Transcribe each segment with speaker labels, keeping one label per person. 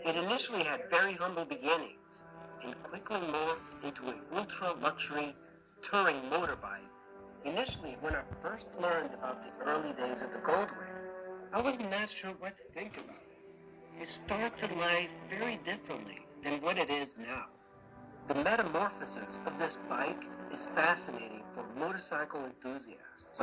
Speaker 1: It initially had very humble beginnings and quickly morphed into an ultra-luxury touring motorbike. Initially, when I first learned about the early days of the Goldwing, I wasn't that sure what to think about it. It started life very differently than what it is now. The metamorphosis of this bike is fascinating for motorcycle enthusiasts.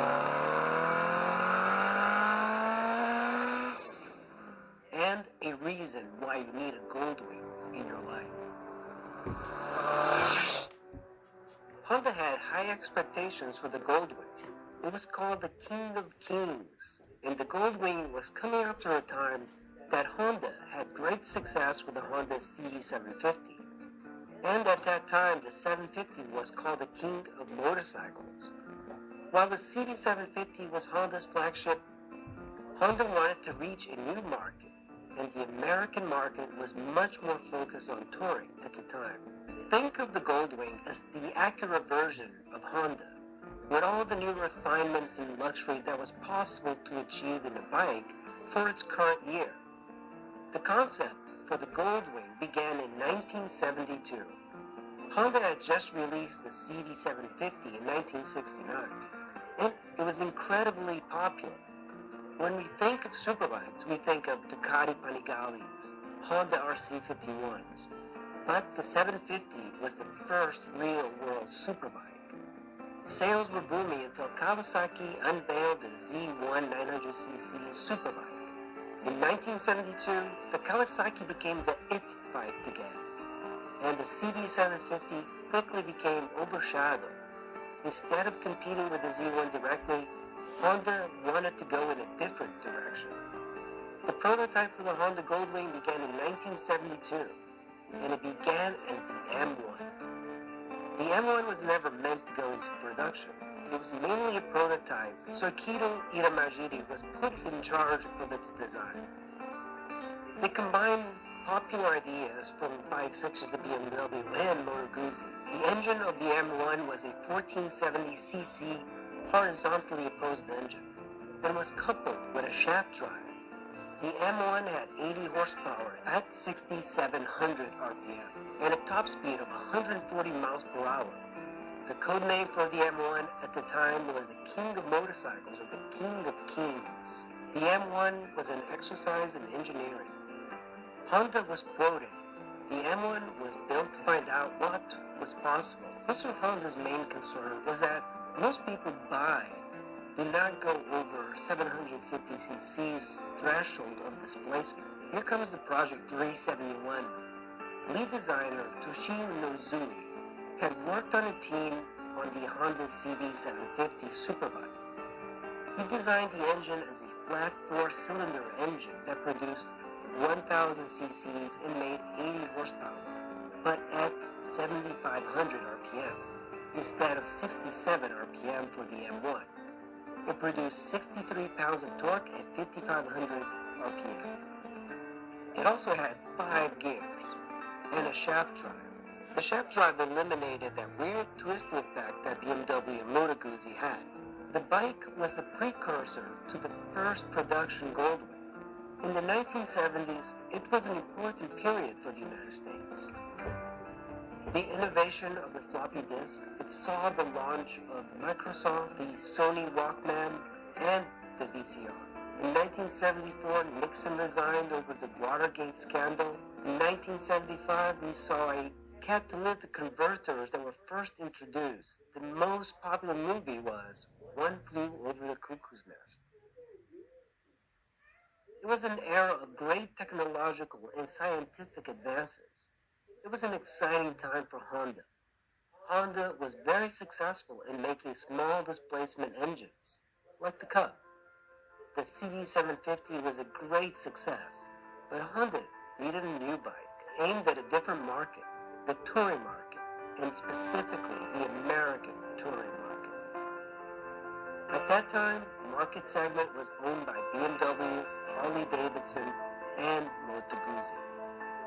Speaker 1: And a reason why you need a Goldwing in your life. Honda had high expectations for the Goldwing. It was called the King of Kings, and the Goldwing was coming after a time that Honda had great success with the Honda CD750. And at that time, the 750 was called the King of Motorcycles. While the CD750 was Honda's flagship, Honda wanted to reach a new market, and the American market was much more focused on touring at the time. Think of the Goldwing as the accurate version of Honda, with all the new refinements and luxury that was possible to achieve in a bike for its current year. The concept for the Goldwing began in 1972. Honda had just released the CD750 in 1969, and it was incredibly popular. When we think of superbikes, we think of Ducati Panigalis, Honda RC51s, but the 750 was the first real-world superbike. Sales were booming until Kawasaki unveiled the Z1 900cc superbike. In 1972, the Kawasaki became the it bike to get, and the CD750 quickly became overshadowed. Instead of competing with the Z1 directly, Honda wanted to go in a different direction. The prototype for the Honda Goldwing began in 1972, and it began as the M1. The M1 was never meant to go into production. It was mainly a prototype, so Akito Iramajiri was put in charge of its design. They combined popular ideas from bikes such as the BMW and Moto Guzzi. The engine of the M1 was a 1470cc horizontally opposed engine and was coupled with a shaft drive. The M1 had 80 horsepower at 6,700 RPM and a top speed of 140 miles per hour. The code name for the M1 at the time was the King of Motorcycles, or the King of Kings. The M1 was an exercise in engineering. Honda was quoted, "The M1 was built to find out what was possible." Mr. Honda's main concern was that most people do not go over 750cc's threshold of displacement. Here comes the Project 371. Lead designer Toshio Nozui had worked on a team on the Honda CB750 Superbike. He designed the engine as a flat 4-cylinder engine that produced 1,000 cc's and made 80 horsepower, but at 7,500 RPM instead of 67 RPM for the M1. It produced 63 pounds of torque at 5,500 RPM. It also had 5 gears and a shaft drive. The shaft drive eliminated that weird twisting effect that BMW and Moto Guzzi had. The bike was the precursor to the first production Goldwing. In the 1970s, it was an important period for the United States. The innovation of the floppy disk, it saw the launch of Microsoft, the Sony Walkman, and the VCR. In 1974, Nixon resigned over the Watergate scandal. In 1975, we saw a catalytic converters that were first introduced. The most popular movie was One Flew Over the Cuckoo's Nest. It was an era of great technological and scientific advances. It was an exciting time for Honda. Honda was very successful in making small displacement engines, like the Cub. The CB750 was a great success, but Honda needed a new bike aimed at a different market, the touring market, and specifically the American touring market. At that time, the market segment was owned by BMW, Harley-Davidson, and Moto Guzzi.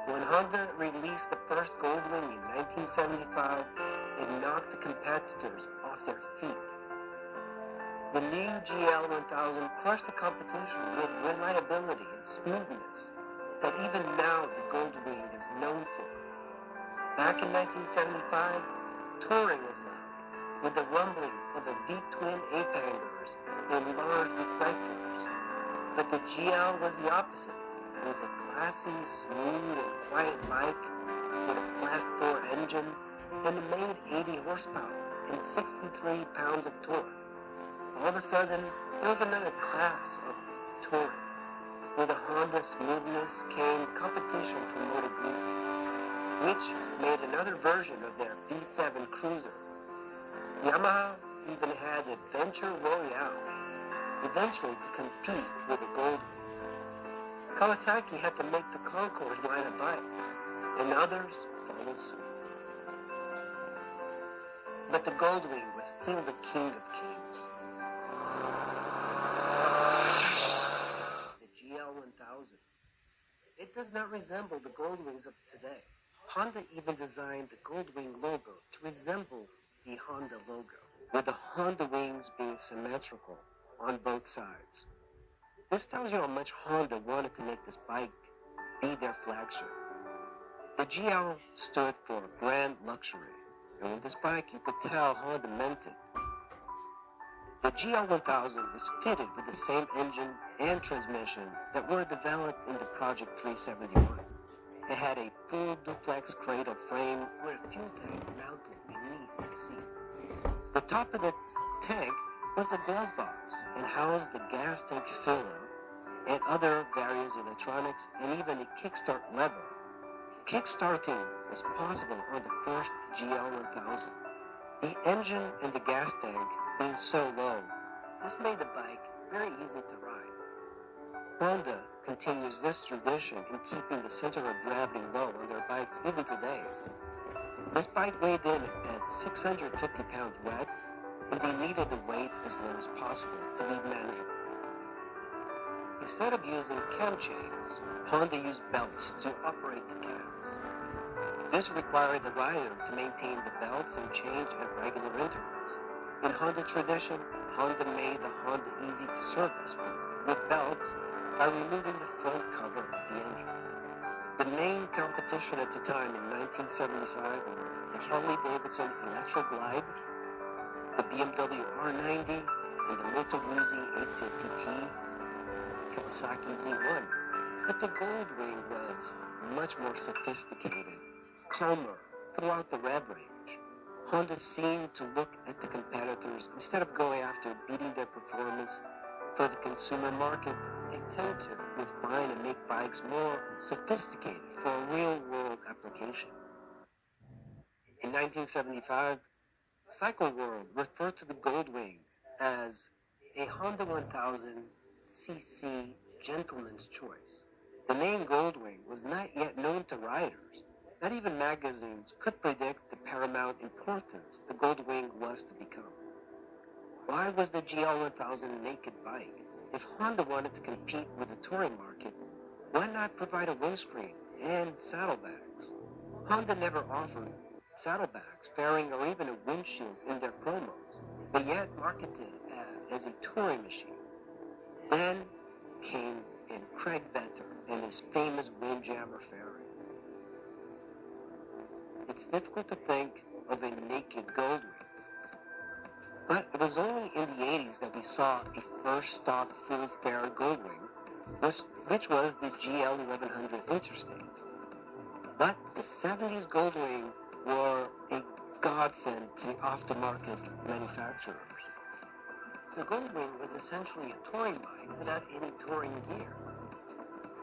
Speaker 1: When Honda released the first Goldwing in 1975, it knocked the competitors off their feet. The new GL1000 crushed the competition with reliability and smoothness. that even now the Goldwing is known for. Back in 1975, touring was loud, with the rumbling of the V-twin ape-hangers and large deflectors. But the GL was the opposite. It was a classy, smooth, and quiet bike with a flat 4 engine and it made 80 horsepower and 63 pounds of torque. All of a sudden, there was another class of touring. With the Honda smoothness came competition from Moto Guzzi, which made another version of their V7 Cruiser. Yamaha even had Adventure Royale, eventually to compete with the Goldwing. Kawasaki had to make the Concours line of bikes, and others followed suit. But the Goldwing was still the king of kings. The GL1000. It does not resemble the Goldwings of today. Honda even designed the Goldwing logo to resemble the Honda logo, with the Honda wings being symmetrical on both sides. This tells you how much Honda wanted to make this bike be their flagship. The GL stood for grand luxury, and with this bike you could tell Honda meant it. The GL1000 was fitted with the same engine and transmission that were developed in the Project 371. It had a full duplex cradle frame with a fuel tank mounted beneath the seat. The top of the tank was a glove box and housed the gas tank filler and other various electronics and even a kickstart lever. Kickstarting was possible on the first GL1000. The engine and the gas tank being so low, this made the bike very easy to ride. Honda continues this tradition in keeping the center of gravity low on their bikes even today. This bike weighed in at 650 pounds wet, and they needed the weight as low as possible to be manageable. Instead of using cam chains, Honda used belts to operate the cams. This required the rider to maintain the belts and chains at regular intervals. In Honda tradition, Honda made the Honda easy to service with belts by removing the front cover of the engine. The main competition at the time in 1975 were the Harley-Davidson Electro Glide, the BMW R90, and the Moto Guzzi 850T, Kawasaki Z1. But the Goldwing was much more sophisticated, calmer throughout the rev range. Honda seemed to look at the competitors instead of going after beating their performance for the consumer market. They tend to refine and make bikes more sophisticated for a real-world application. In 1975, Cycle World referred to the Goldwing as a Honda 1000cc gentleman's choice. The name Goldwing was not yet known to riders. Not even magazines could predict the paramount importance the Goldwing was to become. Why was the GL1000 a naked bike? If Honda wanted to compete with the touring market, why not provide a windscreen and saddlebags? Honda never offered saddlebags, fairing, or even a windshield in their promos, but yet marketed it as a touring machine. Then came in Craig Vetter and his famous Windjammer fairing. It's difficult to think of a naked Goldwing, but it was only in the 80s that we saw a first stock full-fare Goldwing, which was the GL1100 Interstate. But the 70s Goldwing were a godsend to aftermarket manufacturers. The Goldwing was essentially a touring bike without any touring gear.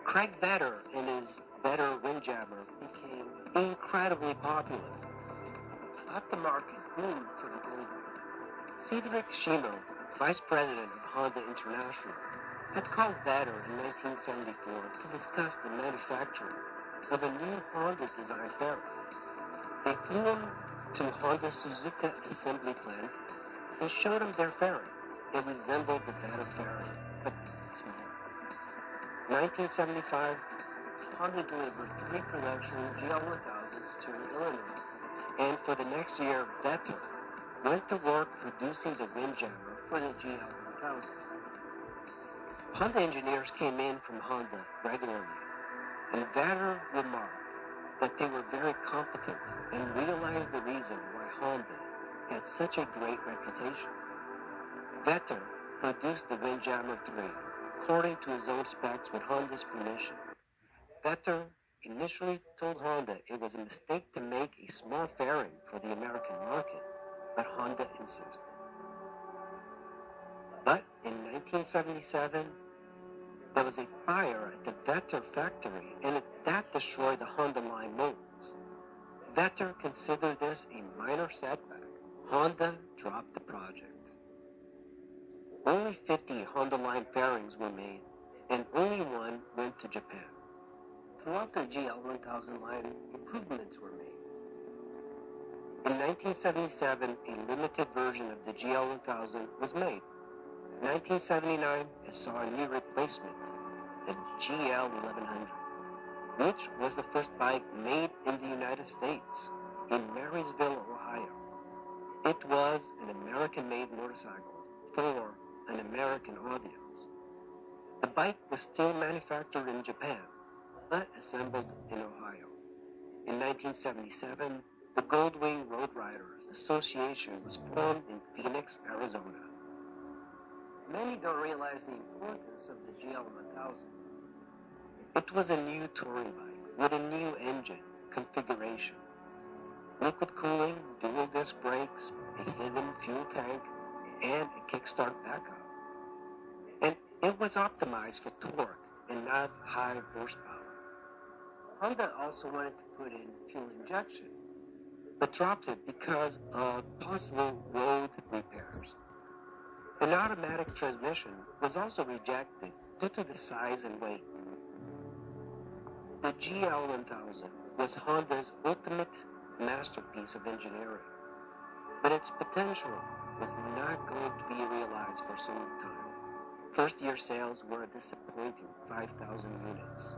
Speaker 1: Craig Vetter and his Vetter Windjammer became incredibly popular. Aftermarket boomed for the Goldwing. Cedric Shimo, vice president of Honda International, had called Vetter in 1974 to discuss the manufacturing of a new Honda-designed fairing. They flew him to Honda's Suzuka assembly plant and showed him their fairing. It resembled the Vetter fairing, but smaller. In 1975, Honda delivered 3 production GL1000s to Illinois, and for the next year, Vetter went to work producing the Windjammer for the GL1000. Honda engineers came in from Honda regularly. and Vetter remarked that they were very competent and realized the reason why Honda had such a great reputation. Vetter produced the Windjammer 3 according to his own specs with Honda's permission. Vetter initially told Honda it was a mistake to make a small fairing for the American market, but Honda insisted. But in 1977, there was a fire at the Vetter factory, and that destroyed the Honda line molds. Vetter considered this a minor setback. Honda dropped the project. Only 50 Honda line fairings were made, and only one went to Japan. Throughout the GL1000 line, improvements were made. In 1977, a limited version of the GL1000 was made. 1979, it saw a new replacement, the GL1100, which was the first bike made in the United States, in Marysville, Ohio. It was an American-made motorcycle for an American audience. The bike was still manufactured in Japan, but assembled in Ohio. In 1977, the Goldwing Road Riders Association was formed in Phoenix, Arizona. Many don't realize the importance of the GL1000. It was a new touring bike with a new engine configuration. Liquid cooling, dual disc brakes, a hidden fuel tank, and a kickstart backup. And it was optimized for torque and not high horsepower. Honda also wanted to put in fuel injection, but dropped it because of possible road repairs. An automatic transmission was also rejected due to the size and weight. The GL1000 was Honda's ultimate masterpiece of engineering, but its potential was not going to be realized for some time. First-year sales were a disappointing 5,000 units.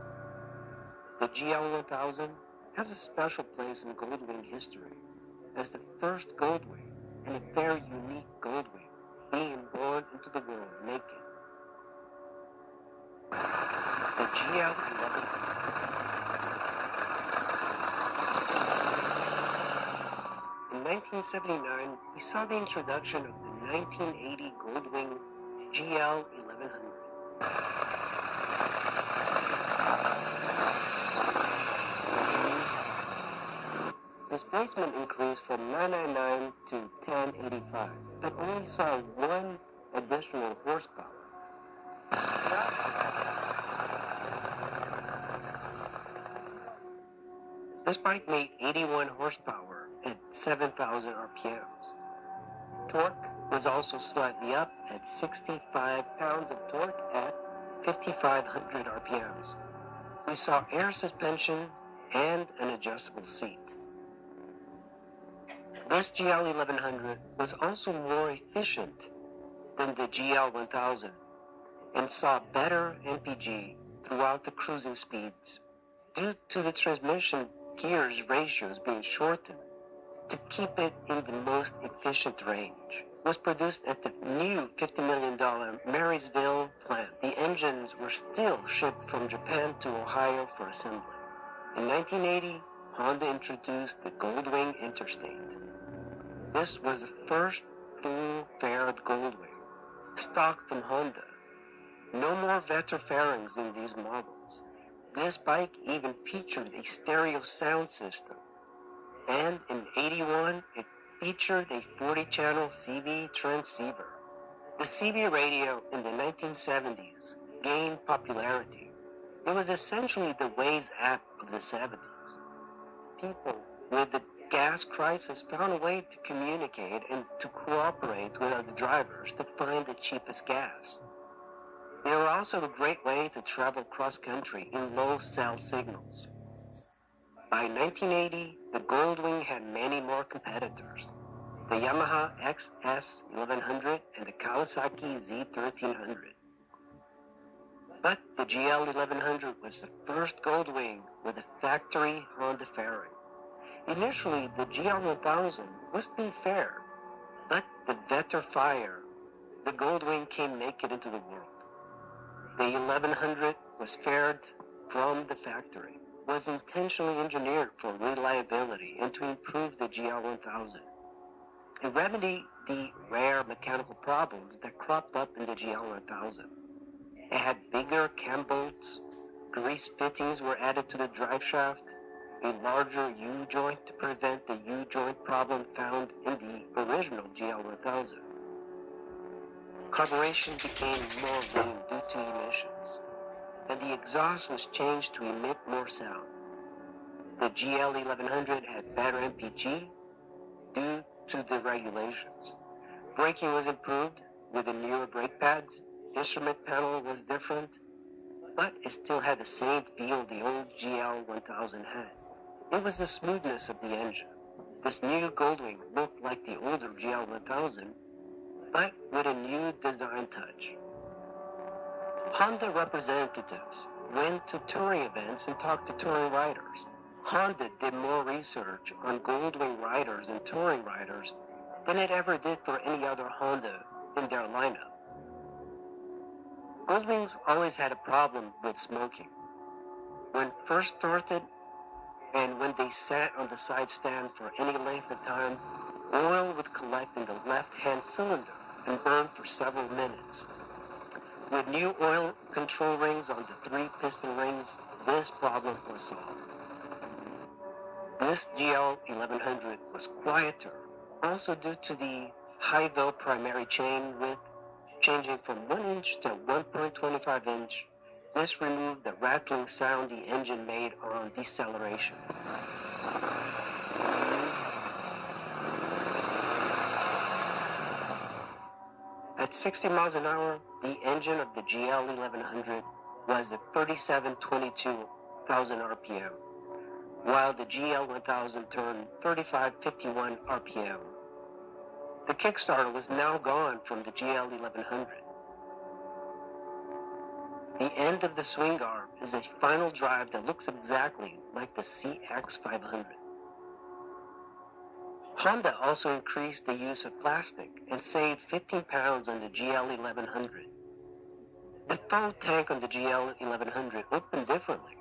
Speaker 1: The GL1000 has a special place in Goldwing history as the first Goldwing and a very unique Goldwing being born into the world naked. The GL1100. In 1979, we saw the introduction of the 1980 Goldwing GL1100. Displacement increased from 999 to 1085, but only saw one additional horsepower. This bike made 81 horsepower at 7,000 RPMs. Torque was also slightly up at 65 pounds of torque at 5,500 RPMs. We saw air suspension and an adjustable seat. This GL1100 was also more efficient than the GL1000 and saw better MPG throughout the cruising speeds due to the transmission gears ratios being shortened to keep it in the most efficient range. It was produced at the new $50 million Marysville plant. The engines were still shipped from Japan to Ohio for assembly. In 1980, Honda introduced the Goldwing Interstate. This was the first full-faired Goldwing, stock from Honda. No more Vetter fairings in these models. This bike even featured a stereo sound system, and in 81, it featured a 40-channel CB transceiver. The CB radio in the 1970s gained popularity. It was essentially the Waze app of the 70s. People with the gas crisis found a way to communicate and to cooperate with other drivers to find the cheapest gas. They were also a great way to travel cross-country in low cell signals. By 1980, the Goldwing had many more competitors, the Yamaha XS1100 and the Kawasaki Z1300. But the GL1100 was the first Goldwing with a factory Honda fairing. Initially, the GL1000 was to be faired, but the Vetter fire, the Goldwing came naked into the world. The 1100 was faired from the factory was intentionally engineered for reliability and to improve the GL1000. It remedied the rare mechanical problems that cropped up in the GL1000. It had bigger cam bolts, grease fittings were added to the drive shaft, a larger U-joint to prevent the U-joint problem found in the original GL1000. Carburation became more lean due to emissions, and the exhaust was changed to emit more sound. The GL1100 had better MPG due to the regulations. Braking was improved with the newer brake pads, instrument panel was different, but it still had the same feel the old GL1000 had. It was the smoothness of the engine. This new Goldwing looked like the older GL1000, but with a new design touch. Honda representatives went to touring events and talked to touring riders. Honda did more research on Goldwing riders and touring riders than it ever did for any other Honda in their lineup. Goldwings always had a problem with smoking. When first started and when they sat on the side stand for any length of time, oil would collect in the left-hand cylinder and burn for several minutes. With new oil control rings on the 3 piston rings, this problem was solved. This GL1100 was quieter, also due to the high-vel primary chain width changing from 1 inch to 1.25 inch. This removed the rattling sound the engine made on deceleration. At 60 miles an hour, the engine of the GL1100 was at 3722,000 RPM, while the GL1000 turned 3551 RPM. The Kickstarter was now gone from the GL1100. The end of the swing arm is a final drive that looks exactly like the CX500. Honda also increased the use of plastic and saved 15 pounds on the GL1100. The full tank on the GL1100 opened differently.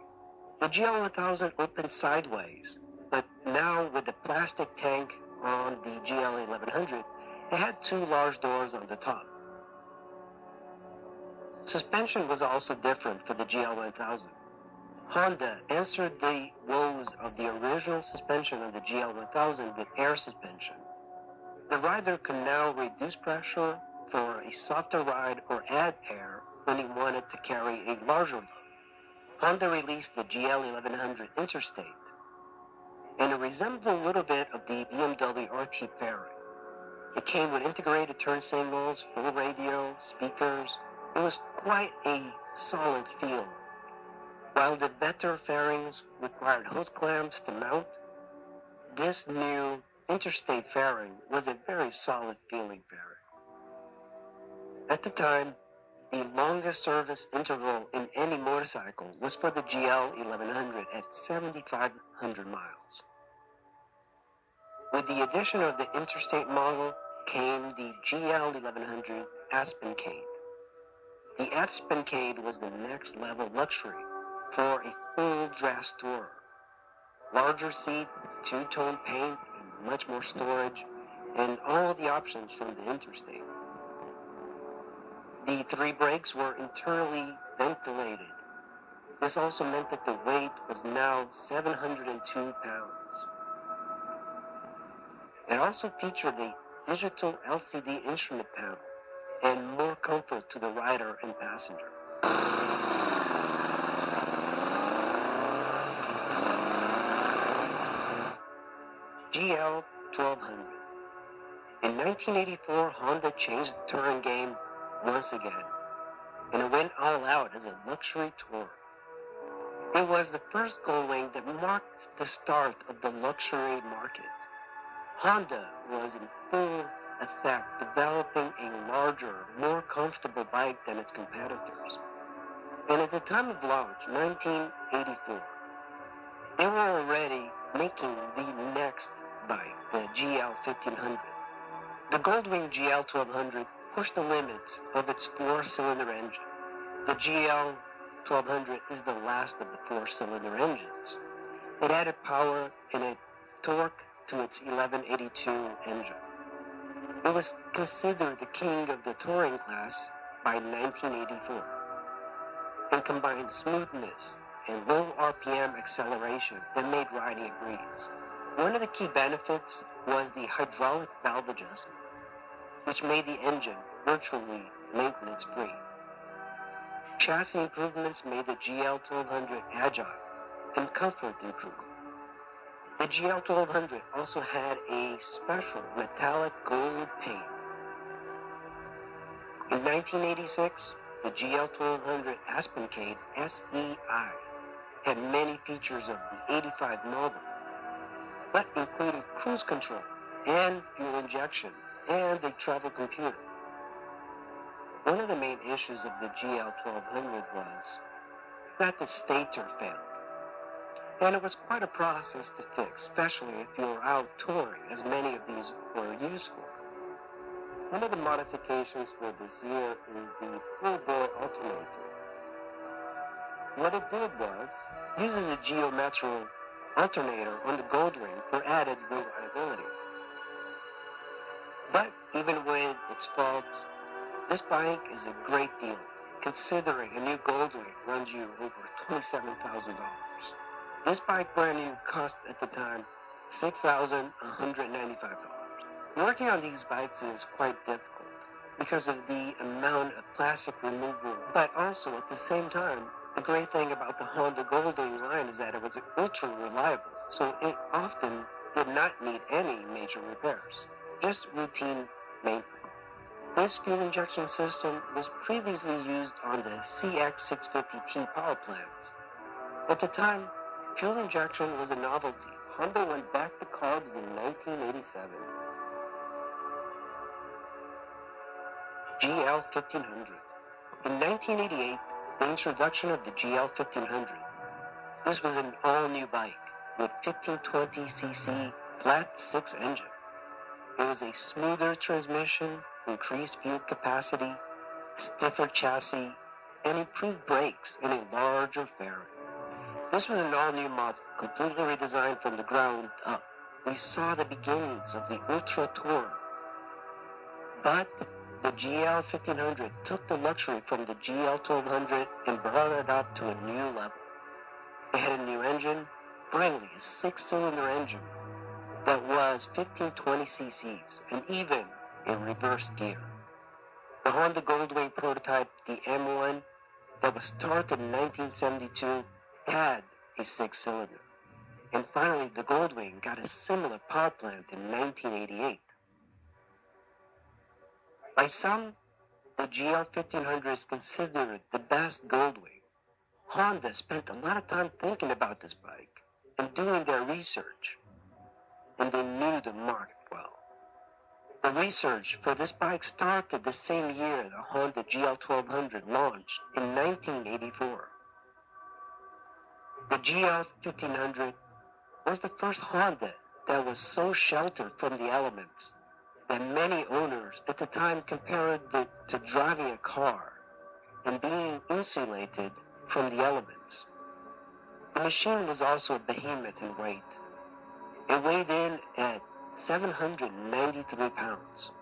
Speaker 1: The GL1000 opened sideways, but now with the plastic tank on the GL1100, it had 2 large doors on the top. Suspension was also different for the GL1000. Honda answered the woes of the original suspension on the GL1000 with air suspension. The rider could now reduce pressure for a softer ride or add air when he wanted to carry a larger load. Honda released the GL1100 Interstate, and it resembled a little bit of the BMW RT fairing. It came with integrated turn signals, full radio, speakers. It was quite a solid feel. While the better fairings required hose clamps to mount, this new Interstate fairing was a very solid feeling fairing. At the time, the longest service interval in any motorcycle was for the GL1100 at 7,500 miles. With the addition of the Interstate model came the GL1100 Aspencade. The Aspencade was the next level luxury for a full dress tourer. Larger seat, 2-tone paint, and much more storage, and all the options from the Interstate. The 3 brakes were internally ventilated. This also meant that the weight was now 702 pounds. It also featured a digital LCD instrument panel and more comfort to the rider and passenger. GL1200. In 1984, Honda changed the touring game once again, and it went all out as a luxury tourer. It was the first Goldwing that marked the start of the luxury market. Honda was in full effect developing a larger, more comfortable bike than its competitors. And at the time of launch, 1984, they were already making the next bike, the GL1500. The Goldwing GL1200 pushed the limits of its 4-cylinder engine. The GL 1200 is the last of the four-cylinder engines. It added power and a torque to its 1182 engine. It was considered the king of the touring class by 1984 and combined smoothness and low RPM acceleration that made riding a breeze. One of the key benefits was the hydraulic valve adjustment, which made the engine virtually maintenance-free. Chassis improvements made the GL1200 agile and comfort improved. The GL1200 also had a special metallic gold paint. In 1986, the GL1200 Aspencade SEI had many features of the 85 model, but included cruise control and fuel injection and a travel computer. One of the main issues of the GL1200 was that the stator failed, and it was quite a process to fix, especially if you were out touring, as many of these were used for. One of the modifications for this year is the full-bore alternator. What it did was, uses a geometrical alternator on the Goldwing for added reliability. But even with its faults, this bike is a great deal, considering a new Goldwing runs you over $27,000. This bike brand new cost at the time $6,195. Working on these bikes is quite difficult because of the amount of plastic removal, but also at the same time, the great thing about the Honda Goldwing line is that it was ultra reliable, so it often did not need any major repairs, just routine maintenance. This fuel injection system was previously used on the CX650T power plants. At the time, fuel injection was a novelty. Honda went back to carbs in 1987. GL1500. In 1988, the introduction of the GL1500. This was an all-new bike with 1520cc flat 6 engine. It was a smoother transmission, increased fuel capacity, stiffer chassis, and improved brakes in a larger fairing. This was an all-new model, completely redesigned from the ground up. We saw the beginnings of the Ultra Tourer. But the GL1500 took the luxury from the GL1200 and brought it up to a new level. It had a new engine, finally a 6-cylinder engine that was 1520 cc's and even in reverse gear. The Honda Goldwing prototype, the M1, that was started in 1972, had a 6-cylinder. And finally, the Goldwing got a similar power plant in 1988. By some, the GL1500 is considered the best Goldwing. Honda spent a lot of time thinking about this bike and doing their research, and they knew the market well. The research for this bike started the same year the Honda GL1200 launched in 1984. The GL1500 was the first Honda that was so sheltered from the elements that many owners at the time compared it to driving a car and being insulated from the elements. The machine was also a behemoth in weight. It weighed in at 793 pounds.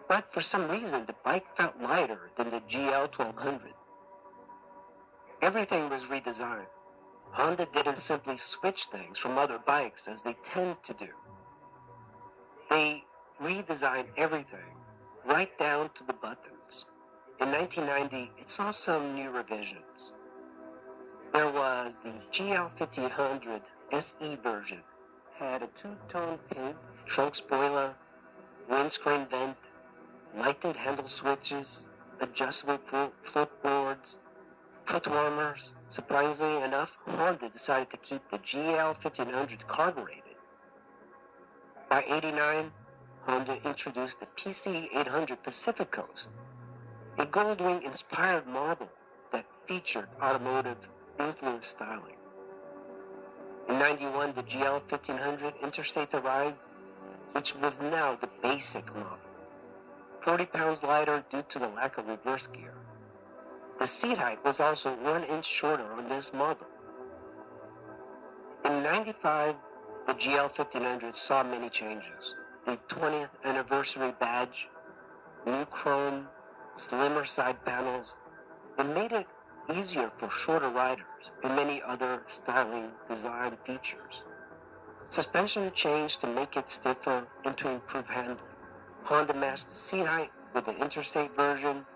Speaker 1: But for some reason, the bike felt lighter than the GL1200. Everything was redesigned. Honda didn't simply switch things from other bikes as they tend to do. They redesigned everything, right down to the buttons. In 1990, it saw some new revisions. There was the GL1500 SE version. Had a two-tone pink, trunk spoiler, windscreen vent, lighted handle switches, adjustable footboards, foot warmers. Surprisingly enough, Honda decided to keep the GL1500 carbureted. By '89, Honda introduced the PC800 Pacific Coast, a Goldwing-inspired model that featured automotive-influenced styling. In '91, the GL1500 Interstate arrived, which was now the basic model, 40 pounds lighter due to the lack of reverse gear. The seat height was also 1 inch shorter on this model. In '95, the GL 1500 saw many changes. The 20th anniversary badge, new chrome, slimmer side panels. It made it easier for shorter riders and many other styling design features. Suspension changed to make it stiffer and to improve handling. Honda matched the seat height with the interstate version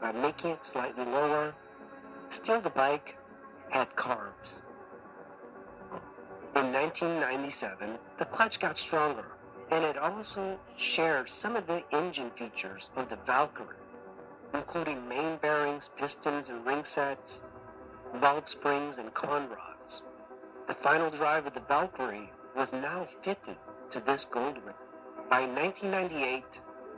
Speaker 1: by making it slightly lower. Still, the bike had carbs. In 1997, the clutch got stronger, and it also shared some of the engine features of the Valkyrie, including main bearings, pistons and ring sets, valve springs and con rods. The final drive of the Valkyrie was now fitted to this Goldwing. By 1998,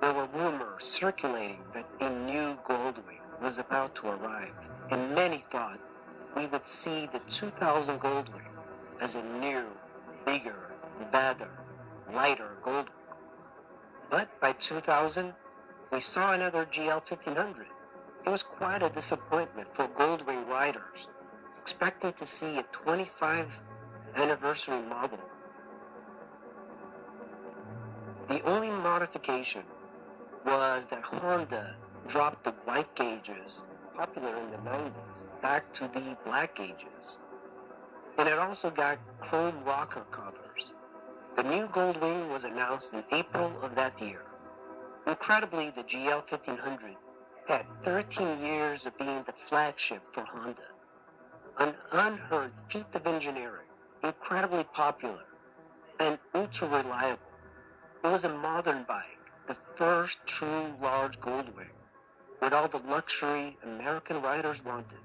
Speaker 1: there were rumors circulating that a new Goldwing was about to arrive, and many thought we would see the 2000 Goldwing as a new, bigger, better, lighter Goldwing. But by 2000, we saw another GL 1500. It was quite a disappointment for Goldwing riders, expecting to see a 25th anniversary model. The only modification was that Honda dropped the white gauges, popular in the 90s, back to the black gauges. And it also got chrome rocker covers. The new Goldwing was announced in April of that year. Incredibly, the GL 1500 had 13 years of being the flagship for Honda. An unheard feat of engineering, incredibly popular, and ultra-reliable. It was a modern bike, the first true large Goldwing, with all the luxury American riders wanted.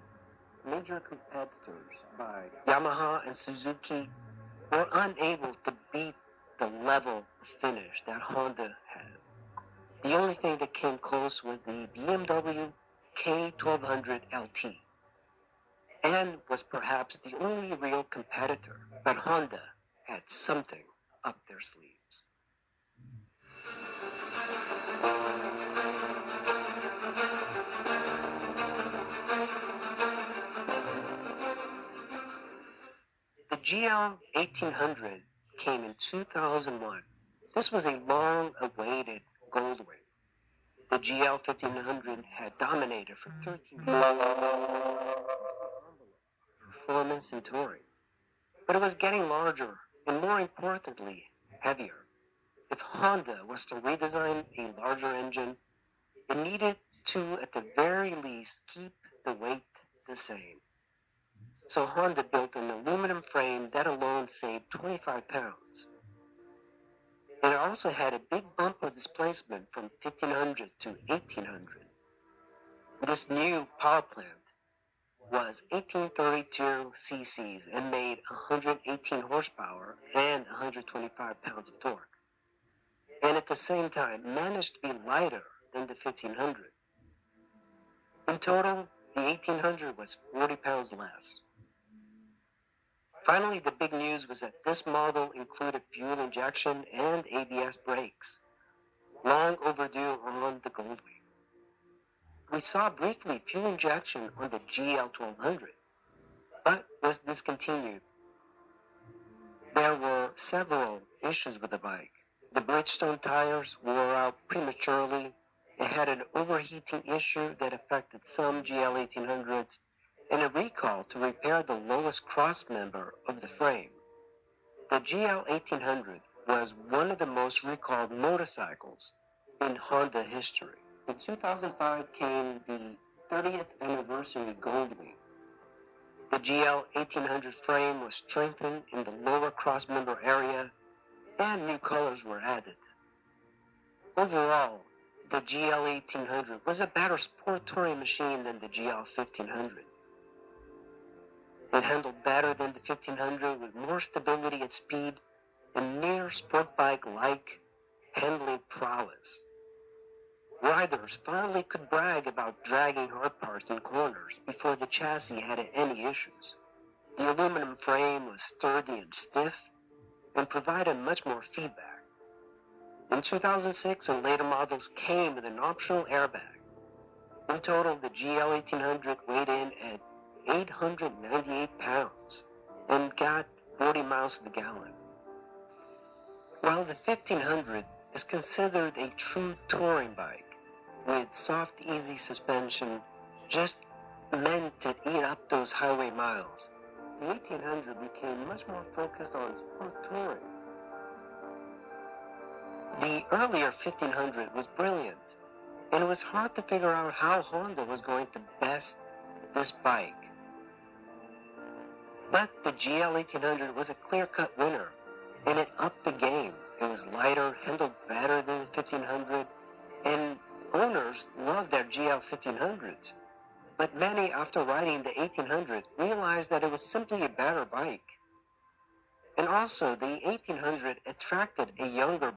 Speaker 1: Major competitors by Yamaha and Suzuki were unable to beat the level of finish that Honda had. The only thing that came close was the BMW K1200 LT, and was perhaps the only real competitor, but Honda had something up their sleeves. The GL 1800 came in 2001. This was a long-awaited Goldwing. The GL 1500 had dominated for 13 years. Performance and touring. But it was getting larger and, more importantly, heavier. If Honda was to redesign a larger engine, it needed to, at the very least, keep the weight the same. So Honda built an aluminum frame that alone saved 25 pounds. And it also had a big bump of displacement from 1500 to 1800. This new power plant was 1832 cc's and made 118 horsepower and 125 pounds of torque. And at the same time managed to be lighter than the 1500. In total, the 1800 was 40 pounds less. Finally, the big news was that this model included fuel injection and ABS brakes, long overdue on the Goldwing. We saw briefly fuel injection on the GL 1200, but was discontinued. There were several issues with the bike. The Bridgestone tires wore out prematurely. It had an overheating issue that affected some GL 1800s, and a recall to repair the lowest cross member of the frame. The GL 1800 was one of the most recalled motorcycles in Honda history. In 2005 came the 30th anniversary Goldwing. The GL 1800 frame was strengthened in the lower cross member area, and new colors were added. Overall, the GL 1800 was a better sport touring machine than the GL 1500. It handled better than the 1500 with more stability at speed and near sport bike-like handling prowess. Riders finally could brag about dragging hard parts in corners before the chassis had any issues. The aluminum frame was sturdy and stiff and provided much more feedback. In 2006, and later models came with an optional airbag. In total, the GL 1800 weighed in at 898 pounds and got 40 miles to the gallon. While the 1500 is considered a true touring bike, with soft, easy suspension, just meant to eat up those highway miles, the 1800 became much more focused on sport touring. The earlier 1500 was brilliant, and it was hard to figure out how Honda was going to best this bike. But the GL 1800 was a clear-cut winner, and it upped the game. It was lighter, handled better than the 1500, and owners loved their GL 1500s. But many, after riding the 1800, realized that it was simply a better bike. And also, the 1800 attracted a younger